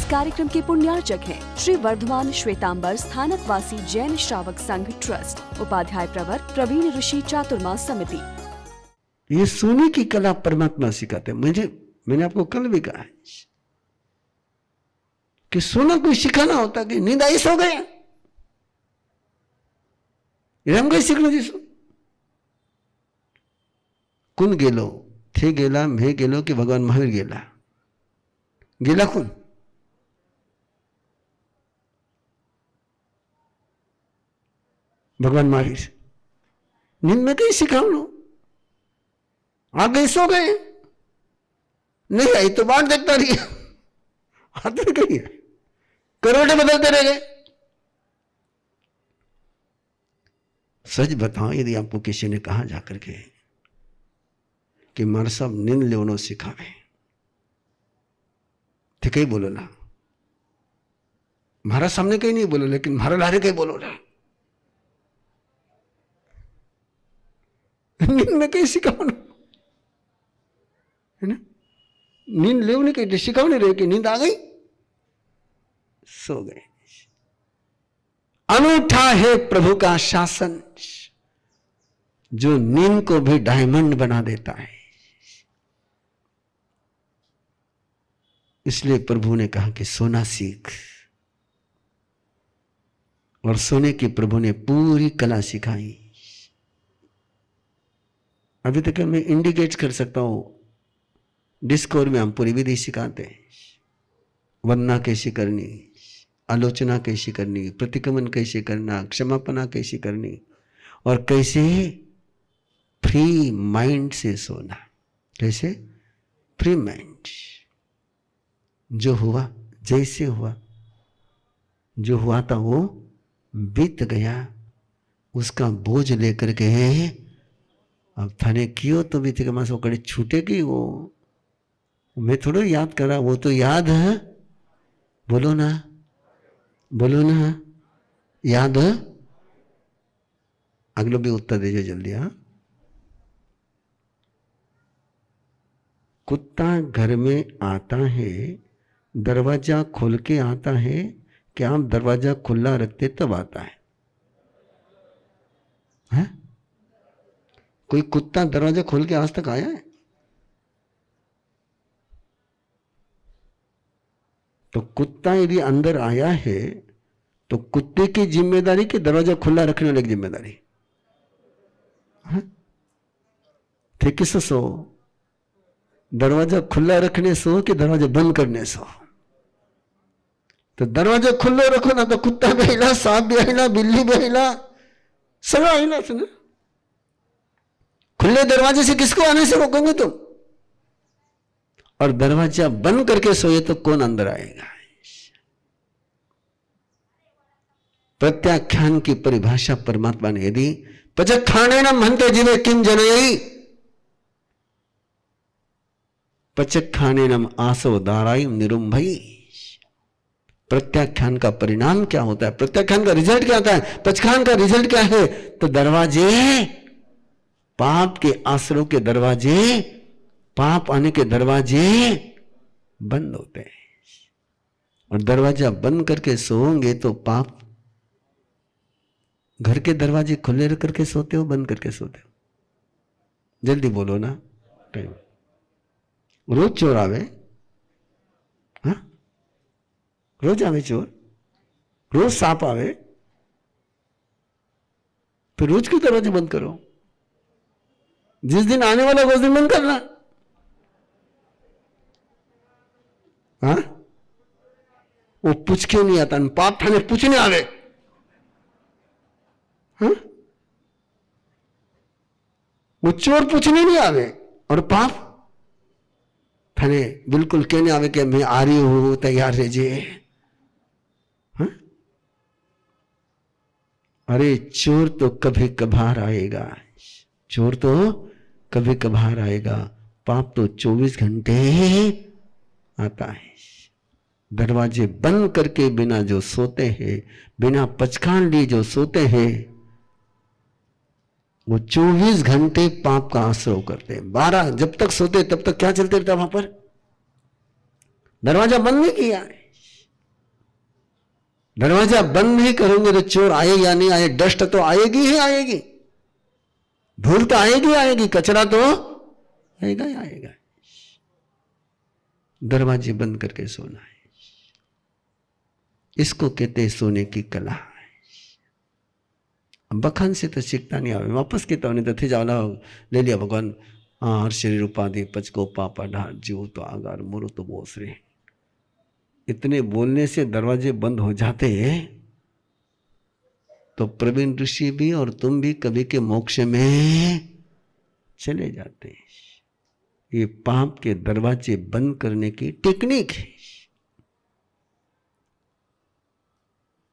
कार्यक्रम के पुण्यार्चक हैं श्री वर्धमान श्वेतांबर स्थानक वासी जैन श्रावक संघ ट्रस्ट, उपाध्याय प्रवर प्रवीण ऋषि चातुर्मास समिति। ये सोने की कला परमात्मा सिखाते हैं। मैंने आपको कल भी कहा है कि सोना कोई सिखाना होता कि नींद आई सो गए हम कहीं सीखना जिसो कुन गेलो थे गेला मैं गेलो कि भगवान महावीर गेला गेला कुन भगवान महावीर नींद में कहीं सिखाओ लो आ गए सो गए नहीं आई तो बाट देखता रही आते कहीं करोड़े बदलते रह गए। सच बताओ यदि आपको किसी ने कहा जाकर के कि मार साहब नींद लेवनो सिखावे तो कहीं बोलो ना, मारा सामने कहीं नहीं बोलो लेकिन मारा लारे कहीं बोलो ना, नींद में कहीं सिखाओ ना, है ना। नींद ले नहीं कहीं सिखाओ नहीं रहे कि नींद आ गई सो गए। अनूठा है प्रभु का शासन जो नींद को भी डायमंड बना देता है। इसलिए प्रभु ने कहा कि सोना सीख, और सोने की प्रभु ने पूरी कला सिखाई। अभी तक मैं इंडिकेट कर सकता हूं, डिस्कोर में हम पूरी विधि सिखाते हैं। वंदना कैसी करनी, आलोचना कैसी करनी, प्रतिक्रमण कैसे करना, क्षमापना कैसी करनी, और कैसे फ्री माइंड से सोना। कैसे फ्री माइंड, जो हुआ जैसे हुआ, जो हुआ था वो बीत गया, उसका बोझ लेकर के अब थाने कियो तो बीत गया, मां कड़े छूटे की वो मैं थोड़ा याद करा, वो तो याद है, बोलो ना बोलो ना, याद है। अगलो भी उत्तर दीजिए जल्दी। हाँ, कुत्ता घर में आता है, दरवाजा खोल के आता है, क्या आप दरवाजा खुला रखते तब आता है? कोई कुत्ता दरवाजा खोल के आज तक आया है? तो कुत्ता यदि अंदर आया है तो कुत्ते की जिम्मेदारी कि दरवाजा खुला रखने वाले की जिम्मेदारी? ठीक है, सो दरवाजा खुला रखने सो कि दरवाजा बंद करने सो? तो दरवाजा खुला रखो ना तो कुत्ता भी हिला, सांप भी हिला, बिल्ली भी हिला, सब हिला सुना। खुले दरवाजे से किसको आने से रोकोगे तुम? और दरवाजा बंद करके सोए तो कौन अंदर आएगा? प्रत्याख्यान की परिभाषा परमात्मा ने यदि पचखाने न मनते जीवे किम जनयी, पचखाने नम आसव दाराई निरुंभई। प्रत्याख्यान का परिणाम क्या होता है? प्रत्याख्यान का रिजल्ट क्या होता है? पचखान का रिजल्ट क्या है? तो दरवाजे, पाप के आश्रयों के दरवाजे, पाप आने के दरवाजे बंद होते हैं। और दरवाजा बंद करके सोओगे तो पाप, घर के दरवाजे खुले रख करके सोते हो बंद करके सोते हो? जल्दी बोलो ना। टाइम रोज चोर आवे, हाँ रोज आवे चोर, रोज सांप आवे, तो रोज क्यों दरवाजे बंद करो? जिस दिन आने वाला उस दिन बंद करना। हाँ, वो पूछ क्यों नहीं आता? पाप थाने पूछने आवे। हाँ, वो चोर पूछने नहीं आवे, और पाप थाने बिल्कुल कहने आवे कि मैं आ रही हूं, तैयार रहिए। हाँ? अरे चोर तो कभी कभार आएगा, चोर तो कभी कभार आएगा, पाप तो 24 घंटे आता है। दरवाजे बंद करके बिना जो सोते हैं, बिना पचखान लिए जो सोते हैं, वो 24 घंटे पाप का आश्रय करते हैं। 12 जब तक सोते तब तक क्या चलते रहता वहां पर? दरवाजा बंद नहीं किया है। दरवाजा बंद नहीं करोगे तो चोर आए या नहीं आए, डस्ट तो आएगी ही आएगी, धूल तो आएगी आएगी, कचरा तो आएगा ही आएगा। दरवाजे बंद करके सोना है, इसको कहते हैं सोने की कला है। बखान से तो सीखता नहीं आवे, वापस कहता नहीं तो थे जावला ले लिया भगवान। हाँ, हर शरीर उपाधि पचको पापा ढार जीव तो आगार मोरो तो बोसरे। इतने बोलने से दरवाजे बंद हो जाते हैं तो प्रवीण ऋषि भी और तुम भी कभी के मोक्ष में चले जाते हैं। ये पाप के दरवाजे बंद करने की टेक्निक है।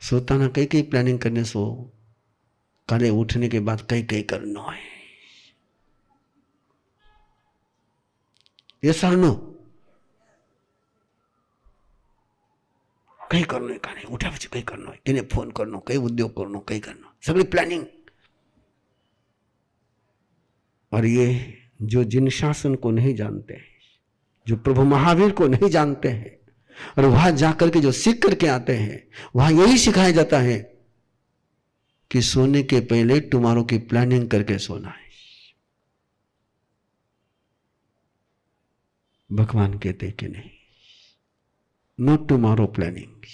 सोता ना कई कई प्लानिंग करने सो, काले उठने के बाद कई कई करना है, ये सरनो कई करना है, काले उठा પછી कई करना है, इन्हें फोन करना, कई उद्योग करना, कई करना, सगली प्लानिंग। और ये जो जिन शासन को नहीं जानते हैं, जो प्रभु महावीर को नहीं जानते हैं, और वहां जाकर के जो सीख करके आते हैं, वहां यही सिखाया जाता है कि सोने के पहले टुमारो की प्लानिंग करके सोना है। भगवान कहते कि नहीं, नो टुमारो प्लानिंग।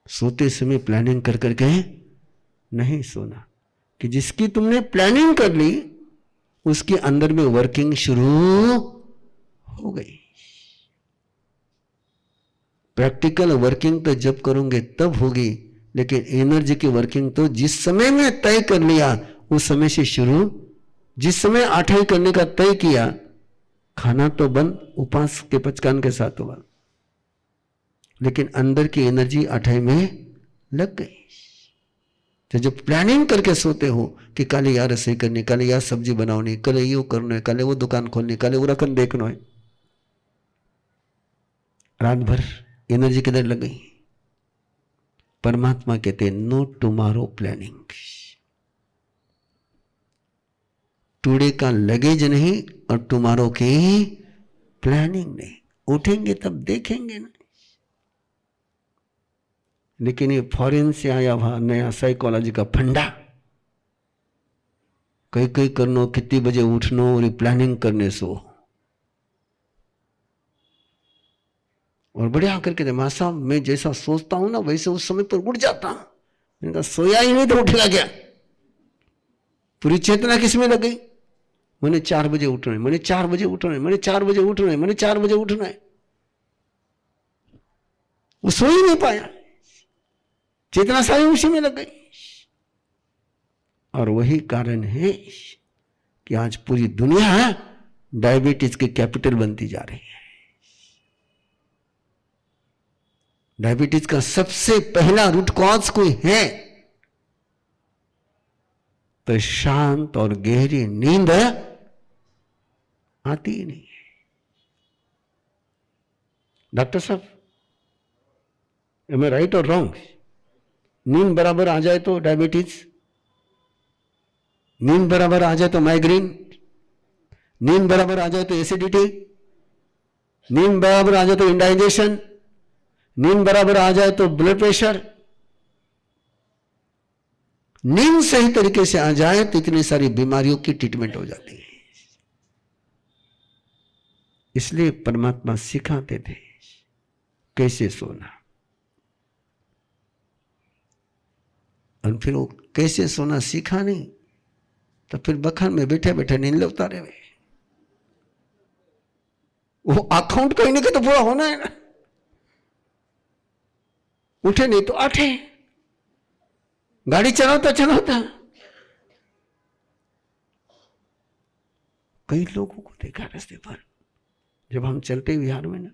सोते समय प्लानिंग कर करके नहीं सोना, कि जिसकी तुमने प्लानिंग कर ली उसके अंदर में वर्किंग शुरू हो गई। प्रैक्टिकल वर्किंग तो जब करोगे तब होगी, लेकिन एनर्जी की वर्किंग तो जिस समय में तय कर लिया उस समय से शुरू। जिस समय 8 करने का तय किया, खाना तो बंद, उपवास के पचकान के साथ हुआ, लेकिन अंदर की एनर्जी 8 में लग गई। तो जब प्लानिंग करके सोते हो कि कल यार रसोई करनी, कल यार सब्जी बनानी, कल यो करना है, कल वो दुकान खोलनी, कल वो रकम देखना है, रात भर एनर्जी किधर लग गई। परमात्मा कहते हैं नो टुमारो प्लानिंग। टुडे का लगेज नहीं और टुमारो की प्लानिंग नहीं। उठेंगे तब देखेंगे ना। लेकिन ये फॉरेन से आया हुआ नया साइकोलॉजी का फंडा, कई कई करनो, कितनी बजे उठनो और प्लानिंग करने सो। और बढ़िया आकर के मां साहब मैं जैसा सोचता हूं ना वैसे उस समय पर उठ जाता हूं। मैंने कहा सोया ही नहीं तो उठेगा क्या? पूरी चेतना किस में लग गई? मैंने 4 बजे उठना है, मैंने 4 बजे उठना है, मैंने 4 बजे उठना है, मैंने 4 बजे उठना है। वो सो ही नहीं पाया, चेतना सारी उसी में लग गई। और वही कारण है कि आज पूरी दुनिया डायबिटीज की कैपिटल बनती जा रही है। डायबिटीज का सबसे पहला रूट कॉज कोई है तो शांत और गहरी नींद आती ही नहीं है। डॉक्टर साहब, एम आई राइट और रॉन्ग? नींद बराबर आ जाए तो डायबिटीज, नींद बराबर आ जाए तो माइग्रेन, नींद बराबर आ जाए तो एसिडिटी, नींद बराबर आ जाए तो इंडाइजेशन, नींद बराबर आ जाए तो ब्लड प्रेशर। नींद सही तरीके से आ जाए तो इतनी सारी बीमारियों की ट्रीटमेंट हो जाती है। इसलिए परमात्मा सिखाते थे कैसे सोना, और फिर वो कैसे सोना सीखा नहीं तो फिर बखान में बैठे बैठे नींद लगता रहे। वो अकाउंट कहीं ना कहीं तो पूरा होना है ना। उठे नहीं तो आठे, गाड़ी चलाता चलाता। कई लोगों को देखा रास्ते पर जब हम चलते बिहार में ना,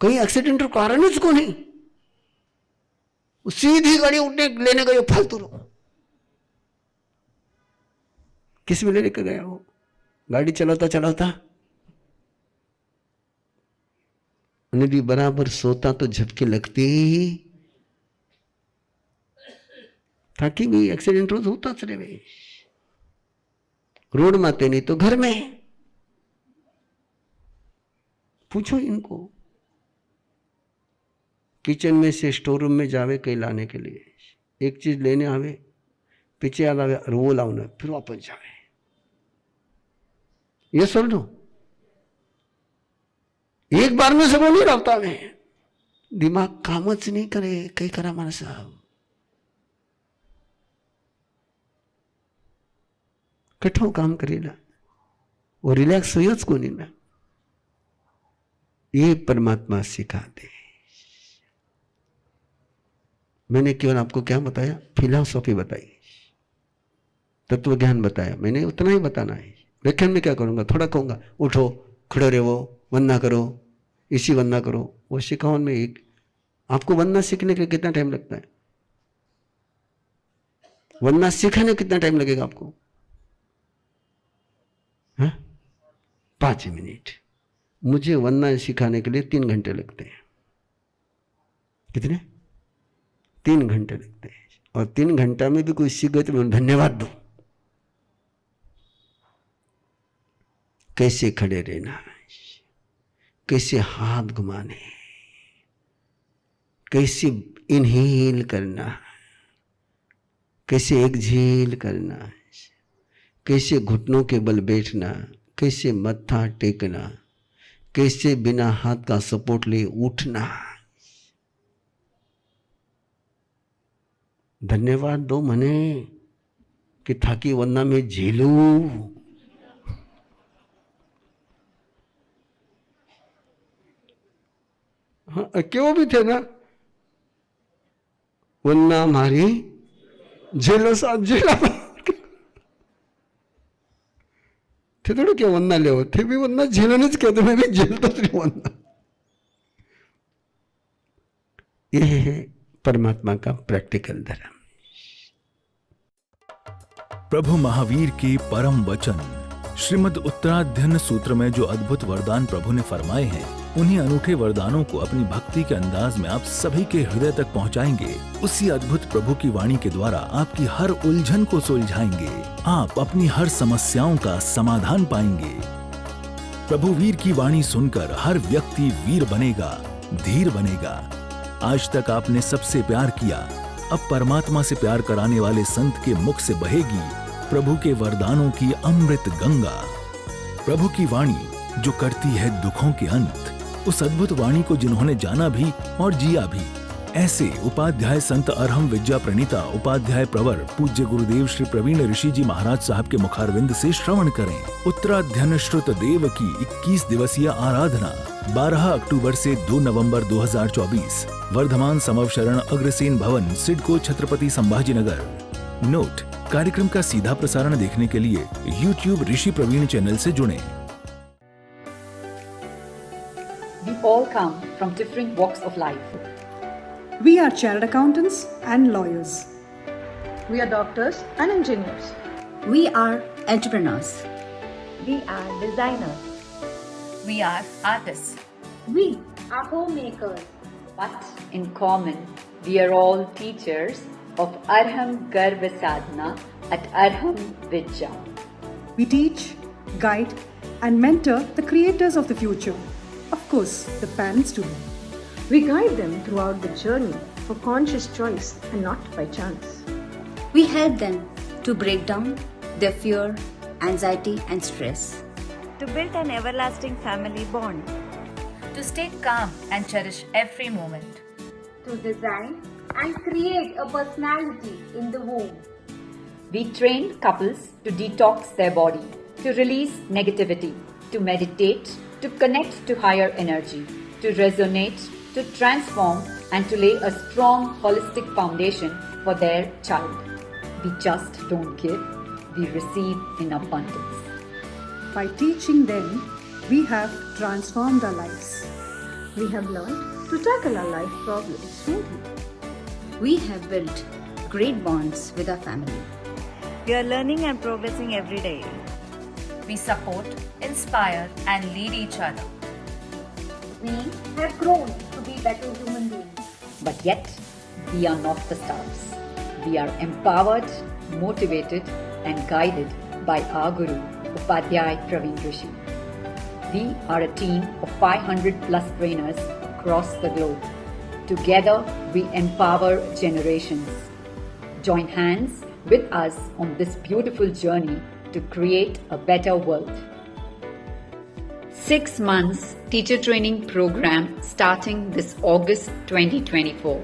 कई एक्सीडेंट का कारण उसको नहीं, सीधी गाड़ी उठने लेने गए फालतू लोग। किस में लेने के गया वो? गाड़ी चलाता चलाता नदी बराबर सोता तो झपकी लगती ही, ताकि भी एक्सीडेंट रोज होता चले भाई। रोड माते नहीं तो घर में। पूछो इनको किचन में से स्टोर रूम में जावे कहीं लाने के लिए, एक चीज लेने आवे, पीछे याद आवे और वो लाओ ना, फिर वापस जावे। ये सुन लो, एक बार में सब नहीं रहता में, दिमाग कामच नहीं करे, कई करा मारा साहब कठो काम करेला वो रिलैक्स होयोच कोनी ना। ये परमात्मा सिखाते। मैंने केवल आपको क्या बताया, फिलॉसफी बताई, तत्व ज्ञान बताया, मैंने उतना ही बताना है। व्याख्यान में क्या करूंगा, थोड़ा कहूंगा उठो खड़े रहो वंदना करो, इसी वंदना करो, वो सिखाओ में एक। आपको वंदना सीखने के लिए कितना टाइम लगता है, वंदना सीखने कितना टाइम लगेगा आपको? 5 मिनट। मुझे वंदना सिखाने के लिए 3 घंटे लगते हैं। कितने? 3 घंटे लगते हैं। और 3 घंटा में भी कोई सीख गए तो मैं धन्यवाद दो। कैसे खड़े रहना, कैसे हाथ घुमाने, कैसे इनहेल करना, कैसे एक्सहेल करना, कैसे घुटनों के बल बैठना, कैसे मत्था टेकना, कैसे बिना हाथ का सपोर्ट ले उठना। धन्यवाद दो मने कि थाकी वंदना में झेलू। हाँ, क्यों भी थे ना, वंदना मारी झेलो साथ झेला थे, थोड़ा क्या वंदना ले थे भी वंदना झेलने से कहते, मैं भी झेलता थी वंदना। ये है परमात्मा का प्रैक्टिकल धर्म। प्रभु महावीर के परम वचन श्रीमद् उत्तराध्ययन सूत्र में जो अद्भुत वरदान प्रभु ने फरमाए हैं, उन्हीं अनूठे वरदानों को अपनी भक्ति के अंदाज में आप सभी के हृदय तक पहुंचाएंगे। उसी अद्भुत प्रभु की वाणी के द्वारा आपकी हर उलझन को सुलझाएंगे, आप अपनी हर समस्याओं का समाधान पाएंगे। प्रभु वीर की वाणी सुनकर हर व्यक्ति वीर बनेगा, धीर बनेगा। आज तक आपने सबसे प्यार किया, अब परमात्मा से प्यार कराने वाले संत के मुख से बहेगी प्रभु के वरदानों की अमृत गंगा। प्रभु की वाणी जो करती है दुखों के अंत, उस अद्भुत वाणी को जिन्होंने जाना भी और जिया भी, ऐसे उपाध्याय संत अरहम विद्या प्रणीता उपाध्याय प्रवर पूज्य गुरुदेव श्री प्रवीण ऋषि जी महाराज साहब के मुखारविंद से श्रवण करें। उत्तराध्ययन श्रुत देव की 21 दिवसीय आराधना 12 अक्टूबर से 2 नवंबर 2024, वर्धमान समवशरण अग्रसेन भवन, सिडको, छत्रपति संभाजीनगर। नोट: कार्यक्रम का सीधा प्रसारण देखने के लिए YouTube ऋषि प्रवीण चैनल से जुड़ें। We all come from different walks of life. We are chartered accountants and lawyers. We are doctors and engineers. We are entrepreneurs. We are designers. We are artists. We are homemakers. But in common, we are all teachers of Arham Garva Sadhana at Arham Vidya. We teach, guide, and mentor the creators of the future. Of course, the parents too. We guide them throughout the journey for conscious choice and not by chance. We help them to break down their fear, anxiety, and stress. To build an everlasting family bond. To stay calm and cherish every moment. To design and create a personality in the womb. We train couples to detox their body, to release negativity, to meditate, to connect to higher energy, to resonate, to transform, and to lay a strong holistic foundation for their child. We just don't give, we receive in abundance. By teaching them, we have transformed our lives. We have learned to tackle our life problems smoothly. We have built great bonds with our family. We are learning and progressing every day. We support, inspire, and lead each other. We have grown to be better human beings. But yet, we are not the stars. We are empowered, motivated, and guided by our Guru, Upadhyay Praveen Rishi. We are a team of 500 plus trainers across the globe. Together, we empower generations. Join hands with us on this beautiful journey to create a better world. 6 months teacher training program starting this August 2024.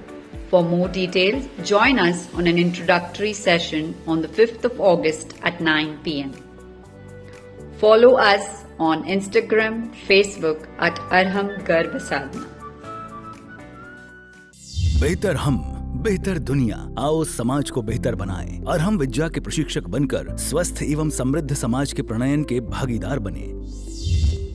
For more details, join us on an introductory session on the 5th of August at 9 p.m. Follow us on Instagram, Facebook at Arham Garb Sadhana. बेहतर हम, बेहतर दुनिया। आओ समाज को बेहतर बनाएं। अरहम विद्या के प्रशिक्षक बनकर स्वस्थ एवं समृद्ध समाज के प्रणयन के भागीदार बने।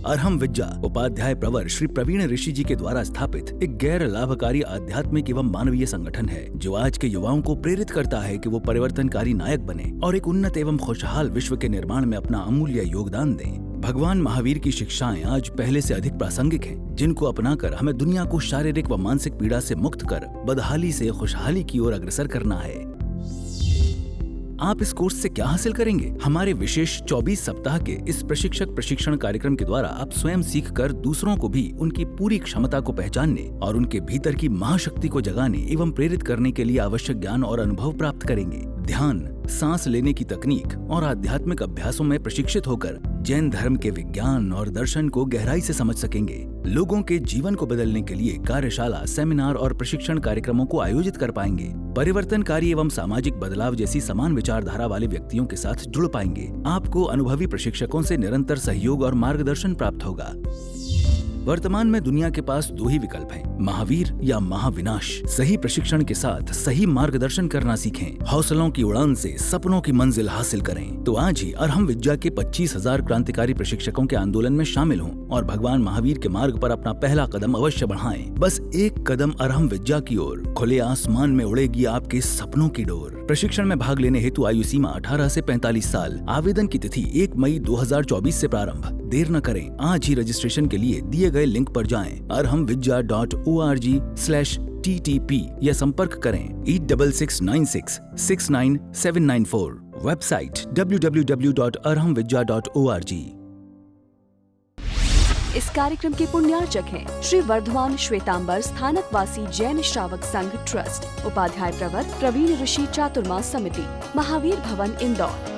अरहम विद्या उपाध्याय प्रवर श्री प्रवीण ऋषि जी के द्वारा स्थापित एक गैर लाभकारी आध्यात्मिक एवं मानवीय संगठन है, जो आज के युवाओं को प्रेरित करता है कि वो परिवर्तनकारी नायक बने और एक उन्नत एवं खुशहाल विश्व के निर्माण में अपना अमूल्य योगदान दें। भगवान महावीर की शिक्षाएं आज पहले से अधिक प्रासंगिक हैं, जिनको अपनाकर हमें दुनिया को शारीरिक व मानसिक पीड़ा से मुक्त कर बदहाली से खुशहाली की ओर अग्रसर करना है। आप इस कोर्स से क्या हासिल करेंगे? हमारे विशेष 24 सप्ताह के इस प्रशिक्षक प्रशिक्षण कार्यक्रम के द्वारा आप स्वयं सीखकर दूसरों को भी उनकी पूरी क्षमता को पहचानने और उनके भीतर की महाशक्ति को जगाने एवं प्रेरित करने के लिए आवश्यक ज्ञान और अनुभव प्राप्त करेंगे। ध्यान, सांस लेने की तकनीक और आध्यात्मिक अभ्यासों में प्रशिक्षित होकर जैन धर्म के विज्ञान और दर्शन को गहराई से समझ सकेंगे। लोगों के जीवन को बदलने के लिए कार्यशाला, सेमिनार और प्रशिक्षण कार्यक्रमों को आयोजित कर पाएंगे। परिवर्तनकारी एवं सामाजिक बदलाव जैसी समान विचारधारा वाले व्यक्तियों के साथ जुड़ पाएंगे। आपको अनुभवी प्रशिक्षकों से निरंतर सहयोग और मार्गदर्शन प्राप्त होगा। वर्तमान में दुनिया के पास 2 ही विकल्प हैं, महावीर या महाविनाश। सही प्रशिक्षण के साथ सही मार्गदर्शन करना सीखें। हौसलों की उड़ान से सपनों की मंजिल हासिल करें। तो आज ही अरहम विद्या के 25,000 क्रांतिकारी प्रशिक्षकों के आंदोलन में शामिल हों और भगवान महावीर के मार्ग पर अपना पहला कदम अवश्य बढ़ाएं। बस एक कदम अरहम विद्या की ओर, खुले आसमान में उड़ेगी आपके सपनों की डोर। प्रशिक्षण में भाग लेने हेतु आयु सीमा 18 से 45 साल। आवेदन की तिथि 1 मई 2024 से प्रारंभ। देर न करें, आज ही रजिस्ट्रेशन के लिए दिए गए लिंक पर जाएं arhamvidya.org/ttp या संपर्क करें 8669 69794। Website www.arhamvidya.org। इस कार्यक्रम के पुण्यार्चक हैं श्री वर्धमान श्वेतांबर स्थानकवासी जैन श्रावक संघ ट्रस्ट, उपाध्याय प्रवर प्रवीण ऋषि चातुर्मास समिति, महावीर भवन, इंदौर।